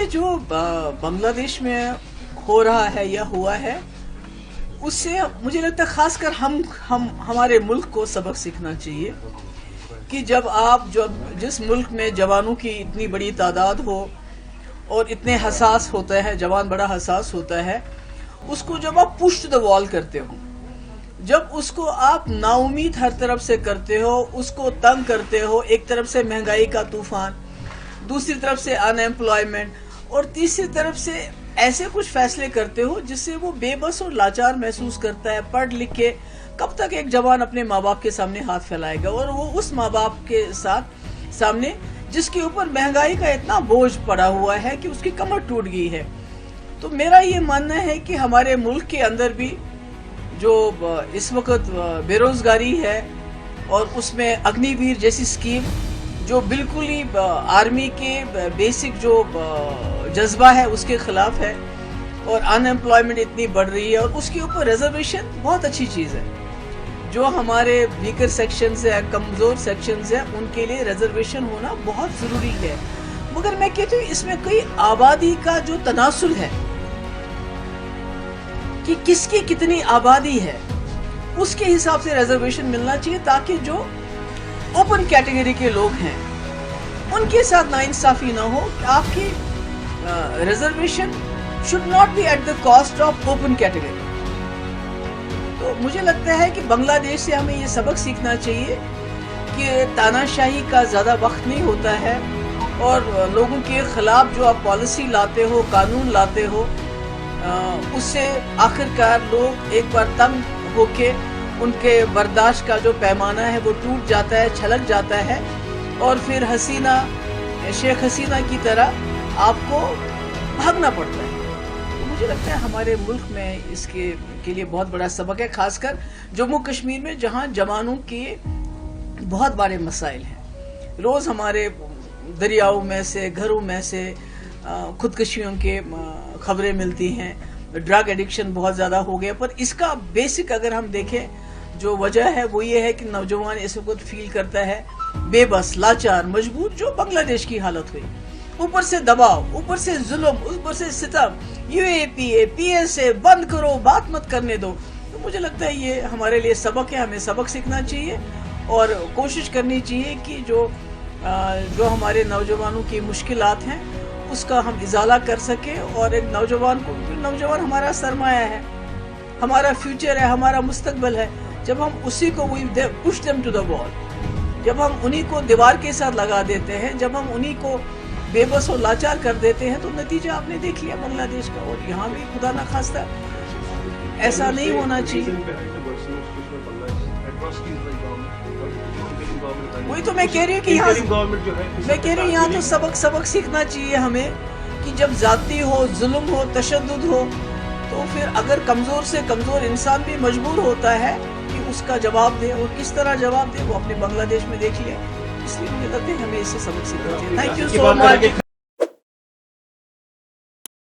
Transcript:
دیکھیے جو بنگلہ دیش میں ہو رہا ہے یا ہوا ہے اس سے مجھے لگتا ہے خاص کر ہمارے ملک کو سبق سیکھنا چاہیے کہ جس ملک میں جوانوں کی اتنی بڑی تعداد ہو اور اتنے حساس ہوتا ہے، جوان بڑا حساس ہوتا ہے، اس کو جب آپ پش ٹو دا وال کرتے ہو، جب اس کو آپ نا امید ہر طرف سے کرتے ہو، اس کو تنگ کرتے ہو، ایک طرف سے مہنگائی کا طوفان، دوسری طرف سے ان ایمپلائمنٹ اور تیسری طرف سے ایسے کچھ فیصلے کرتے ہو جس سے وہ بے بس اور لاچار محسوس کرتا ہے. پڑھ لکھ کے کب تک ایک جوان اپنے ماں باپ کے سامنے ہاتھ پھیلائے گا، اور وہ اس ماں باپ کے سامنے جس کے اوپر مہنگائی کا اتنا بوجھ پڑا ہوا ہے کہ اس کی کمر ٹوٹ گئی ہے. تو میرا یہ ماننا ہے کہ ہمارے ملک کے اندر بھی جو اس وقت بے روزگاری ہے اور اس میں اگنی ویر جیسی اسکیم جو بالکل ہی آرمی کے بیسک جو جذبہ ہے اس کے خلاف ہے، اور ان ایمپلائمنٹ اتنی بڑھ رہی ہے، اور اس کے اوپر ریزرویشن بہت اچھی چیز ہے. جو ہمارے ویکر سیکشنز ہیں، کمزور سیکشنز ہیں، ان کے لیے ریزرویشن ہونا بہت ضروری ہے. مگر میں کہتی ہوں اس میں کوئی آبادی کا جو تناسل ہے کہ کس کی کتنی آبادی ہے اس کے حساب سے ریزرویشن ملنا چاہیے، تاکہ جو اوپن کیٹیگری کے لوگ ہیں ان کے ساتھ ناانصافی نہ ہو. کہ آپ کی reservation should not be at the cost of open category. تو مجھے لگتا ہے کہ بنگلہ دیش سے ہمیں یہ سبق سیکھنا چاہیے کہ تاناشاہی کا زیادہ وقت نہیں ہوتا ہے، اور لوگوں کے خلاف جو آپ پالیسی لاتے ہو، قانون لاتے ہو، اس سے آخرکار لوگ ایک بار تنگ ہو کے ان کے برداشت کا جو پیمانہ ہے وہ ٹوٹ جاتا ہے، چھلک جاتا ہے، اور پھر شیخ حسینہ کی طرح آپ کو بھاگنا پڑتا ہے. تو مجھے لگتا ہے ہمارے ملک میں اس کے لیے بہت بڑا سبق ہے، خاص کر جموں کشمیر میں جہاں جوانوں کے بہت بڑے مسائل ہیں. روز ہمارے دریاؤں میں سے، گھروں میں سے خودکشیوں کے خبریں ملتی ہیں. ڈرگ ایڈکشن بہت زیادہ ہو گیا، پر اس کا بیسک اگر ہم دیکھیں جو وجہ ہے وہ یہ ہے کہ نوجوان اس وقت فیل کرتا ہے بے بس، لاچار، مجبور، جو بنگلہ دیش کی حالت ہوئی. اوپر سے دباؤ، اوپر سے ظلم، اوپر سے ستم، PSA بند کرو، بات مت کرنے دو. تو مجھے لگتا ہے یہ ہمارے لیے سبق ہے، ہمیں سبق سیکھنا چاہیے اور کوشش کرنی چاہیے کہ جو ہمارے نوجوانوں کی مشکلات ہیں اس کا ہم ازالہ کر سکیں. اور ایک نوجوان ہمارا سرمایہ ہے، ہمارا فیوچر ہے، ہمارا مستقبل ہے. جب ہم اسی کو push them to the wall، جب ہم انہی کو دیوار کے ساتھ لگا دیتے ہیں، جب ہم انہی کو بے بس اور لاچار کر دیتے ہیں، تو نتیجہ آپ نے دیکھ لیا بنگلہ دیش کا. اور یہاں بھی خدا نہ خواستہ ایسا نہیں ہونا چاہیے. وہی تو میں کہہ رہی ہوں کہ یہاں تو سبق سیکھنا چاہیے ہمیں کہ جب ذاتی ہو، ظلم ہو، تشدد ہو، تو پھر اگر کمزور سے کمزور انسان بھی مجبور ہوتا ہے کہ اس کا جواب دے، اور کس طرح جواب دے وہ اپنے بنگلہ دیش میں دیکھ لیا. اس لیے مجھے لگتا ہے ہمیں اس سے سبق سیکھنا چاہیے. Thank you so much.